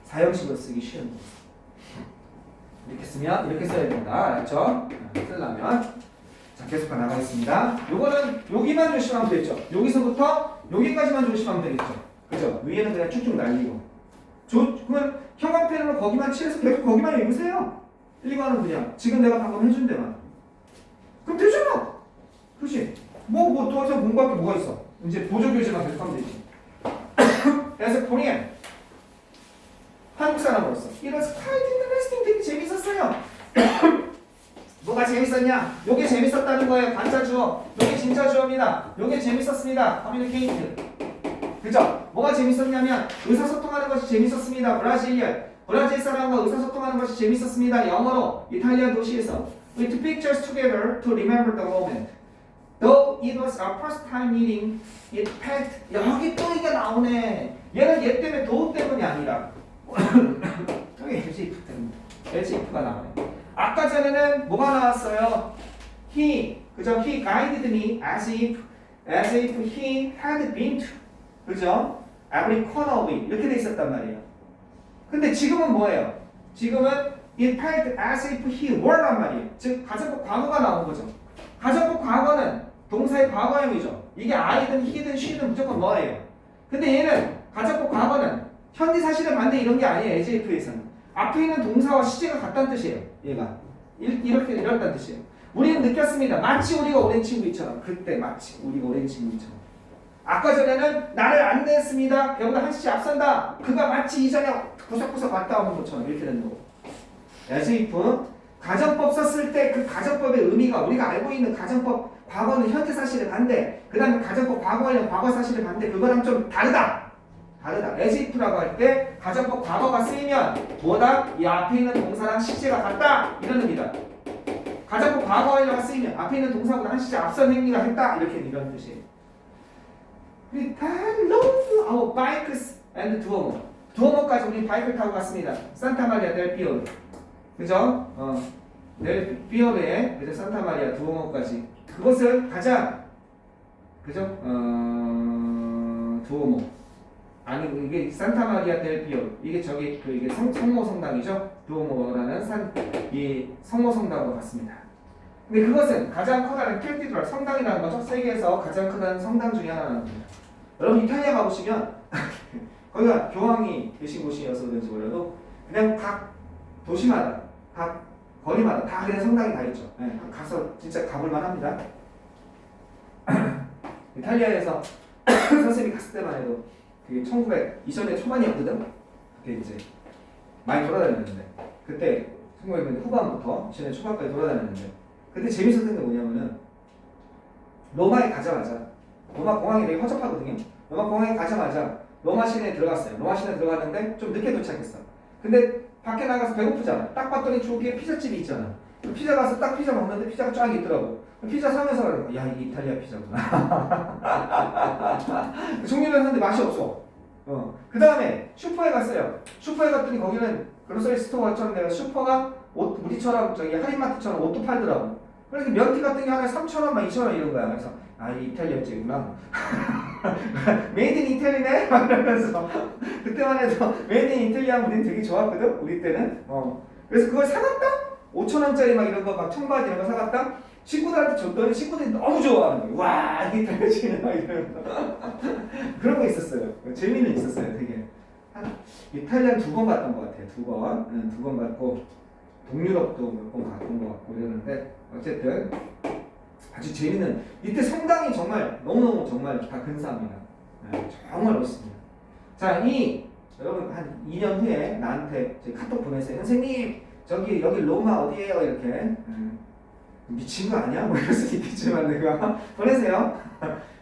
사형식으로 쓰기 쉬운 동사. 이렇게 쓰면 이렇게 써야 된다. 알았죠? 쓰려면 자 계속 나가겠습니다. 요거는 여기만 조심하면 되겠죠. 여기서부터 여기까지만 조심하면 되겠죠. 그죠? 위에는 그냥 쭉쭉 날리고. 그러면 형광펜으로 거기만 칠해서 계속 거기만 읽으세요. 1번은 그냥 지금 내가 방금 해준 데만. 그럼 되잖아. 그렇지? 뭐 더 이상 공부할 게 뭐가 있어? 이제 보조교재만 계속하면 되지. 그래서 코리안 한국 사람으로서 It was quite interesting. 되게 재밌었어요. 뭐가 재밌었냐? 요게 재밌었다는 거예요. 반자 주어. 요게 진짜 주어입니다. 요게 재밌었습니다. communicate. 그죠? 뭐가 재밌었냐면 의사소통하는 것이 재밌었습니다. 브라질 사람과 의사소통하는 것이 재밌었습니다. 영어로 이탈리아 도시에서 We took pictures together to remember the moment. Though it was our first time meeting, it felt 여기 또 이게 나오네. 얘는 얘 때문에 though 때문이 아니라 여기 LGF 때문에 LGF가 나오네. 아까 전에는 뭐가 나왔어요? 그죠? He guided me as if he had been to. 그죠? every corner of it. 이렇게 돼 있었단 말이에요. 근데 지금은 뭐예요? 지금은 it felt as if he were란 말이에요. 즉 가정법 과거가 나온 거죠. 가정법 과거는 동사의 과거형이죠. 이게 I든 he든 she든 무조건 뭐예요? 근데 얘는 가정법 과거는 현재 사실의 반대 이런 게 아니에요. SF에서는 앞에 있는 동사와 시제가 같다는 뜻이에요. 얘가 이렇게 이렇다는 뜻이에요. 우리는 느꼈습니다. 마치 우리가 오랜 친구처럼. 그때 마치 우리가 오랜 친구처럼. 아까 전에는 나를 안내했습니다. 배보다 한 시간 앞선다. 그가 마치 이전에 구석구석 갔다 온 것처럼 이렇게 되는 거고. as if 가정법 썼을 때 그 가정법의 의미가 우리가 알고 있는 가정법 과거는 현재 사실의 반대, 그 다음에 가정법 과거는 과거 사실의 반대, 그거랑 좀 다르다. as if라고 할 때 가정법 과거가 쓰이면 뭐다? 이 앞에 있는 동사랑 시제가 같다 이런 의미다. 가정법 과거가 쓰이면 앞에 있는 동사보다 한 시제 앞선 행위가 했다 이렇게 이런 뜻이에요. We rode our bikes and Duomo. 두오모까지 우리 바이크를 타고 갔습니다. 산타마리아 델 피오르. 그죠? 델 피오르에 그죠? 산타마리아 두오모까지. 그것을 가장 그죠? 두오모. 아니 이게 산타마리아 델 피오르. 이게 저기 이게 성모 성당이죠? 두오모라는 이 성모 성당으로 갔습니다. 근데 그것은 가장 커다란 캐티드럴 성당이라는 거죠. 세계에서 가장 크다는 성당 중에 하나라는 겁니다. 여러분 이탈리아 가보시면 거기가 교황이 계신 곳이어서 그런지 몰라도 그냥 각 도시마다 각 거리마다 다 그냥 성당이 다 있죠. 네, 가서 진짜 가볼만 합니다. 이탈리아에서 선생님이 갔을 때만 해도 그게 2000년대 초반이었거든. 그때 이제 많이 돌아다녔는데 그때 1900년대 후반부터 2000년 초반까지 돌아다녔는데 그때 재밌었던 게 뭐냐면은 로마에 가자마자 로마 공항이 되게 허접하거든요. 로마 공항에 가자마자 로마 시내에 들어갔어요. 로마 시내에 들어갔는데 좀 늦게 도착했어. 근데 밖에 나가서 배고프잖아. 딱 봤더니 저기에 피자집이 있잖아. 피자 가서 딱 피자 먹는데 피자가 쫙 있더라고. 피자 사면서 그러는 거야. 야 이게 이탈리아 피자구나. 종류를 샀는데 맛이 없어. 그 다음에 슈퍼에 갔어요. 슈퍼에 갔더니 거기는 그로서리 스토어처럼 내가 슈퍼가 옷 우리처럼 저기 할인마트처럼 옷도 팔더라고. 그래서 면티 같은 게 하나에 3,000원, 막 2,000원 이런 거야. 그래서 아 이 이탈리아집이구나. 메이드 인 이탈리네? 막 이러면서 그때만 해도 메이드 인 이탈리아 하면 우리는 되게 좋았거든. 우리 때는. 그래서 그걸 사갔다? 5,000원짜리 막 이런 거 막 청바지 이런 거 사갔다? 친구들한테 줬더니 친구들이 너무 좋아하는 거예요. 와 이게 이탈리아집이네 막 이러면서 그런 거 있었어요. 재미는 있었어요. 되게 이탈리아는 2번 갔던 것 같아요. 2번. 2번 갔고 동유럽도 몇 번 갔던 것 같고 이러는데 어쨌든 아주 재밌는 이때 성당이 정말 너무너무 정말 다 근사합니다. 네, 정말 멋있습니다. 자, 여러분 한 2년 후에 나한테 카톡 보내세요. 선생님 저기 여기 로마 어디예요? 이렇게 미친 거 아니야? 뭐 이럴 수도 있겠지만 내가 보내세요.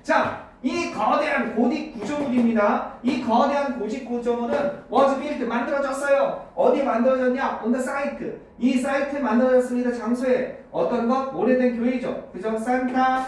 자, 이 거대한 고딕 구조물입니다. 이 거대한 고딕 구조물은 was built 만들어졌어요. 어디에 만들어졌냐? on the site. 이 사이트에 만들어졌습니다. 장소에 어떤 것? 오래된 교회죠. 그죠? 산타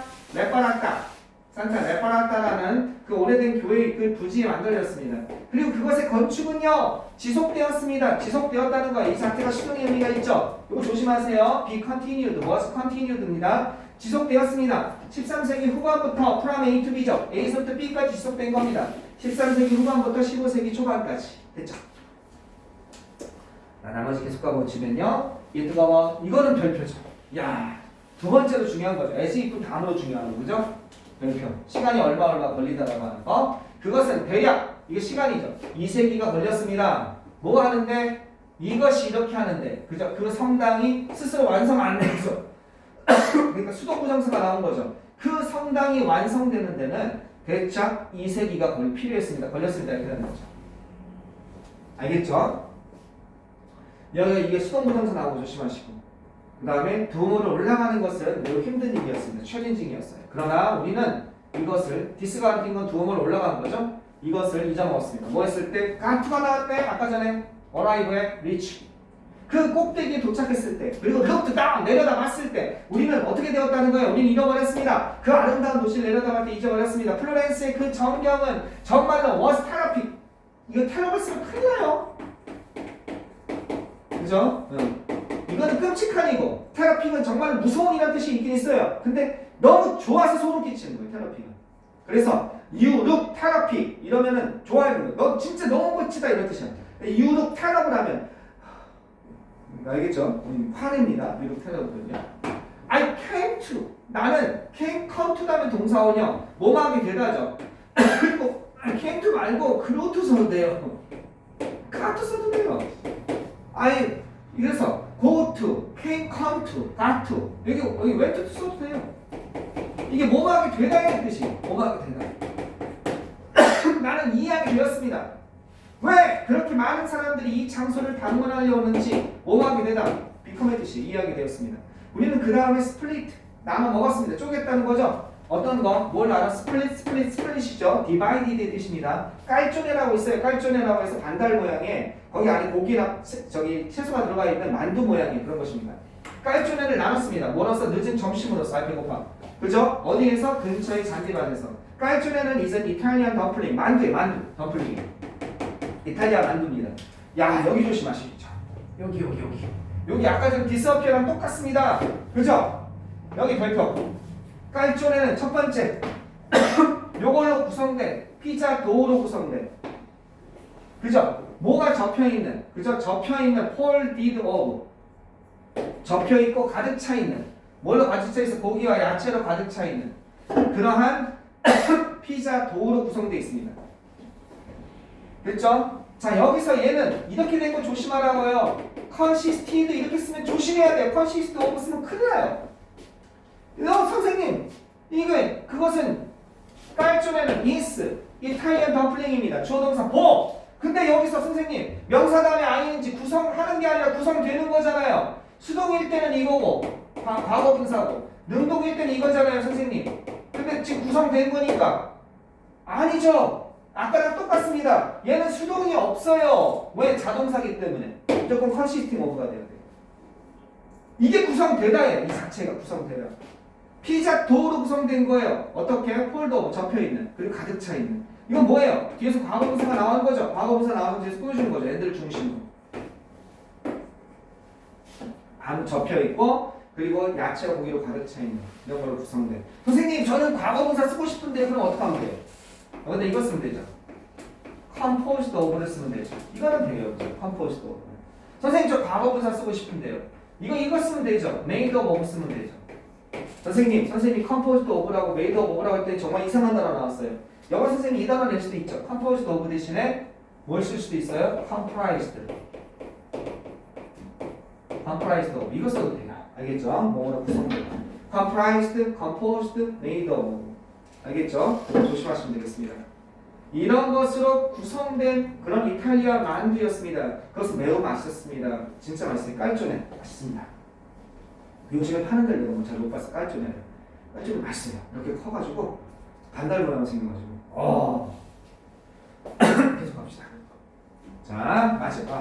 레파라타라는 그 오래된 교회 그 부지에 만들어졌습니다. 그리고 그것의 건축은요 지속되었습니다. 지속되었다는 거 이 자체가 수동의 의미가 있죠. 이거 조심하세요. be continued, was continued입니다. 지속되었습니다. 13세기 후반부터 from A to B죠. A서부터 B까지 지속된 겁니다. 13세기 후반부터 15세기 초반까지 됐죠. 나머지 계속 가보시면요. 이거는 별표죠. 야, 두 번째로 중요한 거죠. as if 다음으로 중요한 거 그죠? 별표. 시간이 얼마 걸리다라고 하는 거. 그것은 대략 이게 시간이죠. 2세기가 걸렸습니다. 뭐 하는데? 이것이 이렇게 하는데 그죠? 그 성당이 스스로 완성 안 돼서 그러니까 수도부정사가 나온 거죠. 그 성당이 완성되는 데는 대략 2세기가 거의 필요했습니다. 걸렸습니다. 이렇게 되는 거죠. 알겠죠? 여기 이게 수동부정사 나오고 조심하시고 그 다음에 두모를 올라가는 것은 매우 힘든 일이었습니다. 챌린징이었어요. 그러나 우리는 이것을 디스가 가리킨 건 두모를 올라가는 거죠. 이것을 잊어먹었습니다. 뭐 했을 때 가투가 나왔대. 아까 전에 arrive에 reach 그 꼭대기에 도착했을 때 그리고 looked down 내려다봤을 때 우리는 어떻게 되었다는 거예요? 우리는 잃어버렸습니다. 그 아름다운 도시를 내려다볼 때 잊어버렸습니다. 플로렌스의 그 전경은 정말로 was terrific. 이거 terrible 쓰면 큰일 나요. 그죠? 이거는 끔찍한이고 테라핑은 정말 무서운이라는 뜻이 있긴 있어요. 근데 너무 좋아서 소름 끼치는 거예요. 테라핑은. 그래서 you look therapy 이러면은 좋아하는 거예요. 너 진짜 너무 멋지다 이런 뜻이야. you look terrible 하면 알겠죠? 화냅니다. you look terrible거든요. I came to 나는 came come to 다음에 동사원형 뭐하게 되다죠. 그리고 came to 말고 go to 써도 돼요. got to 써도 돼요. I 그래서 go to, came, come to, got to 여기 went to 써도 돼요. 이게 뭐하게 되다의 뜻이 뭐하게 되다. 나는 이해하게 되었습니다. 왜 그렇게 많은 사람들이 이 장소를 방문하려는지 뭐하게 되다 become의 뜻이 이해하게 되었습니다. 우리는 그 다음에 split 나눠 먹었습니다. 쪼갰다는 거죠. 어떤 거? 뭘 알아? 스플릿이죠. 디바이디드의 뜻입니다. 깔쪼네라고 있어요. 깔쪼네라고 해서 반달 모양의 거기 안에 고기나 채소가 들어가 있는 만두 만두모양의 그런 것입니다. 깔쪼네를 나눴습니다. 뭐 넣었어? 늦은 점심으로써. 아 배고파. 그죠? 어디에서? 근처의 잔디밭에서. 깔쪼네는 이제 이탈리안 덤플링. 만두 덤플링. 이탈리아 만두입니다. 야 여기 조심하시죠. 여기 아까 전 디스어피어랑 똑같습니다. 그죠? 여기 별표. 깔쪼네는 첫 번째 요걸로 구성된 피자 도우로 구성된 그죠? 뭐가 접혀있는 그죠? 접혀있는 홀 디드 오브 접혀있고 가득 차있는 뭘로 가득 차있어? 고기와 야채로 가득 차있는 그러한 피자 도우로 구성되어 있습니다. 됐죠? 자 여기서 얘는 이렇게 된 거 조심하라고요. consisted 이렇게 쓰면 조심해야 돼요. consist of 쓰면 큰일 나요. 선생님 그것은 깔쪼네는 is 이탈리안 덤플링입니다. 주어 동사 보. 근데 여기서 선생님 명사 다음에 ing 구성하는 게 아니라 구성되는 거잖아요. 수동일 때는 이거고 과거 분사고 능동일 때는 이거잖아요 선생님. 근데 지금 구성된 거니까 아니죠. 아까랑 똑같습니다. 얘는 수동이 없어요. 왜? 자동사기 때문에 무조건 consisting of가 돼야 돼요. 이게 구성되다예요. 이 자체가 구성되다. 피자 도우로 구성된 거예요. 어떻게? 폴더 접혀있는 그리고 가득 차있는 이건 뭐예요? 뒤에서 과거분사가 나오는 거죠. 과거분사 나와서 뒤에서 꾸며주는 거죠. 애들 중심으로 안 접혀있고 그리고 야채와 고기로 가득 차있는 이런 걸로 구성된. 선생님 저는 과거분사 쓰고 싶은데 그럼 어떻게 하면 돼요? 근데 이거 쓰면 되죠. composed of를 쓰면 되죠. 이거는 돼요. composed of. 선생님 저 과거분사 쓰고 싶은데요. 이거 쓰면 되죠. made of 쓰면 되죠. 선생님 composed of라고 made of라고 할 때 정말 이상한 단어 나왔어요. 영어 선생님 이 단어 낼 수도 있죠. composed of 대신에 뭘 쓸 수도 있어요? comprised of 이거 써도 돼요. 알겠죠? 뭐로 구성되다. comprised, composed, made of 알겠죠? 조심하시면 되겠습니다. 이런 것으로 구성된 그런 이탈리아 만두였습니다. 그것은 매우 맛있었습니다. 진짜 맛있어요. 깔쪼네 맛있습니다. 요즘에 파는 데를 내가 잘 못 봤어. 깔쪼네를. 깔쪼네 맛있어요. 이렇게 커가지고 반달 모양 생겨가지고 계속 갑시다. 자 아직도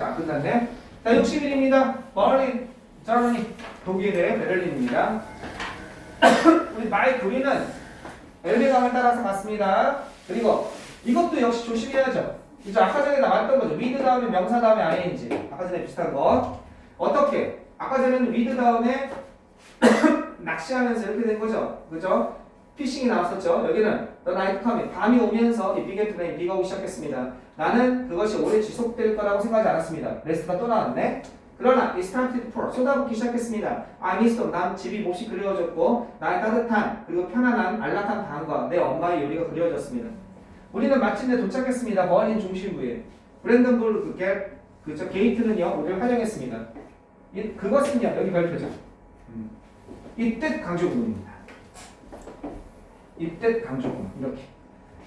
안 끝났네. 자 60일입니다. 버린 저러니 독일의 베를린입니다. 우리 마이크 우리는 엘베강을 따라서 갔습니다. 그리고 이것도 역시 조심해야죠. 이제 아까 전에 나왔던 거죠. with 다음에 명사 다음에 ing. 아까 전에 비슷한 거. 어떻게? 아까 전에는 with 다음에 낚시하면서 이렇게 된 거죠. 그죠? 피싱이 나왔었죠. 여기는 the night coming. 밤이 오면서 이 began to rain. 비가 오기 시작했습니다. 나는 그것이 오래 지속될 거라고 생각하지 않았습니다. 레스트가 또 나왔네. 그러나 it started to pour. 쏟아붓기 시작했습니다. I missed them. 난 집이 몹시 그리워졌고 나의 따뜻한 그리고 편안한 안락한 방과 내 엄마의 요리가 그리워졌습니다. 우리는 마침내 도착했습니다. 버린 중심부에. 브랜던불 그저 게이트는요 우리를 환영했습니다. 그것은요 여기 발표죠. 이 뜻 강조구문입니다. 이 뜻 강조구문 이렇게.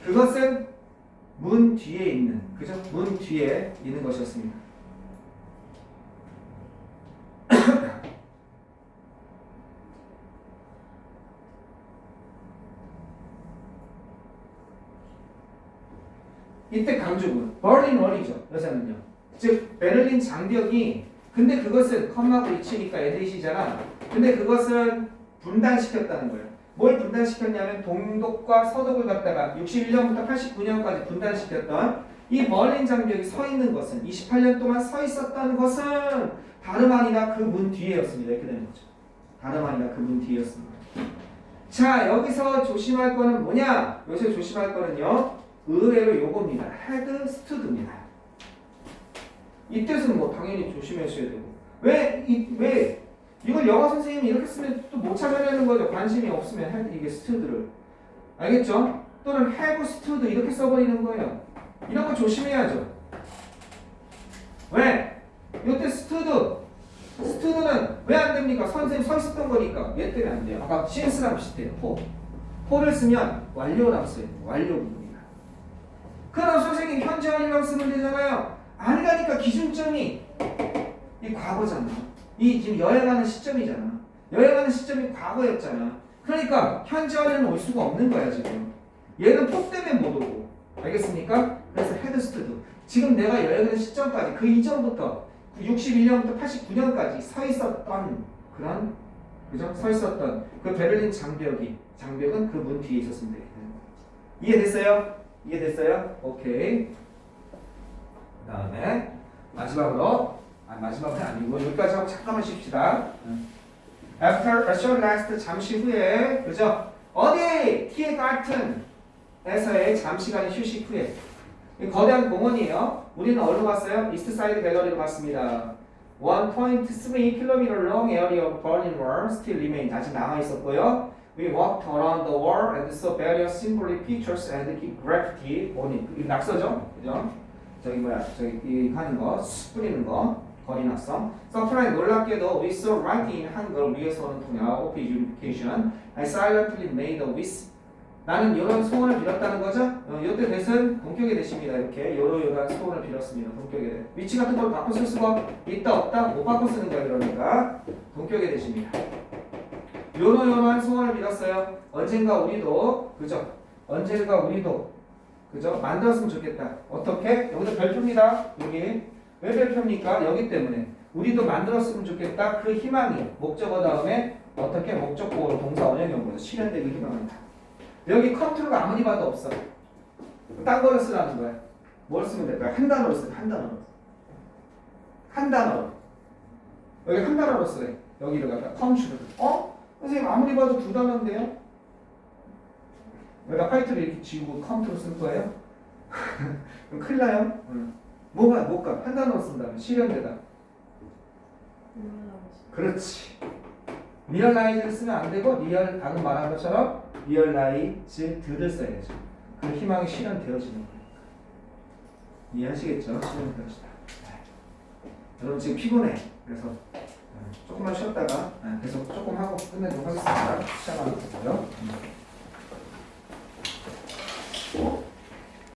그것은 문 뒤에 있는 그죠? 문 뒤에 있는 것이었습니다. 이때 강조문 버린 월이죠. 여자는요. 즉 베를린 장벽이 근데 그것은 컴마 브리치니까 에드리시잖아. 근데 그것은 분단시켰다는 거예요. 뭘 분단시켰냐면 동독과 서독을 갖다가 61년부터 89년까지 분단시켰던 이 버린 장벽이 서 있는 것은 28년 동안 서 있었던 것은 다름 아니라 그 문 뒤에였습니다. 이렇게 되는 거죠. 다름 아니라 그 문 뒤에였습니다. 자, 여기서 조심할 거는 뭐냐? 여기서 조심할 거는요. 의외로 요겁니다. had stood입니다. 이 뜻은 뭐 당연히 조심하셔야 되고. 왜 이걸 영어 선생님이 이렇게 쓰면 또 못 찾아내는 거죠. 관심이 없으면 had 이게 stood를. 알겠죠? 또는 have stood 이렇게 써버리는 거예요. 이런 거 조심해야죠. 왜? 이때 stood는 왜 안 됩니까? 선생님 서 있었던 거니까 얘 때문에 안 돼요. 아까 since랑 비슷해요. for를 쓰면 완료라고 써요. 완료 부분이다. 그럼 선생님 현재 완료라고 쓰면 되잖아요. 아니라니까 기준점이 이 과거잖아. 이 지금 여행하는 시점이잖아. 여행하는 시점이 과거였잖아. 그러니까 현재 완료는 올 수가 없는 거야 지금. 얘는 포 때문에 못 오고. 알겠습니까? 그래서 had stood. 지금 내가 여행하는 시점까지 그 이전부터 61년부터 89년까지 서 있었던 그런 그죠? 서 있었던 그 베를린 장벽은 그 문 뒤에 있었습니다. 이해됐어요? 이해됐어요? 오케이. 그 다음에 마지막은 아니고 여기까지 하고 잠깐만 쉽시다. After a short rest 잠시 후에 그죠? 어디? 티에가르튼에서의 잠시간의 휴식 후에 이 거대한 공원이에요. 우리는 어디로 갔어요? 이스트 사이드 갤러리로 갔습니다. 1.3km long area of Berlin Wall still remained. 아직 남아 있었고요. We walked around the wall and saw various symbolic pictures and graffiti on it. 이 낙서죠, 그죠? 저기 하는 거, 뿌리는 거, 거리 낙서. Surprise 놀랍게도 we saw writing in 한글 위에서 오는 통역, OP unification. I silently made a wish. 나는 이런 소원을 빌었다는 거죠. 이때 대신 동격이 되십니다. 이렇게 요러요러한 소원을 빌었습니다. 동격이 돼. 위치 같은 걸 바꿔 쓸 수가 있다 없다 못 바꿔 쓰는 거야. 그러니까 동격이 되십니다. 요러요러한 소원을 빌었어요. 언젠가 우리도 그죠? 그죠? 만들었으면 좋겠다. 어떻게? 여기서 별표입니다. 여기 왜 별표입니까? 여기 때문에 우리도 만들었으면 좋겠다. 그 희망이 목적어 다음에 어떻게 목적보로 동사 원형형으로 실현되기 희망합니다. 여기 컨트롤가 아무리 봐도 없어. 딴 거를 쓰라는 거야. 뭘 쓰면 될까요? 한 단어로 쓰래. 한 단어로. 여기 한 단어로 쓰래. 여기를 갖다 컨트롤. 선생님 아무리 봐도 두 단어인데요? 여기다 화이트를 이렇게 지우고 컨트롤 쓸 거예요? 그럼 큰일 나요? 못 가. 한 단어로 쓴다면 실현되다. 그렇지. 리얼라이즈를 쓰면 안 되고 리얼 방금 말한 것처럼 리얼라이즈드를 써야죠. 그 희망이 실현되어지는 거니까. 이해하시겠죠? 실현되어지다. 여러분 지금 피곤해. 그래서 조금만 쉬었다가 계속 조금 하고 끝내도록 하겠습니다. 시작하는 거고요.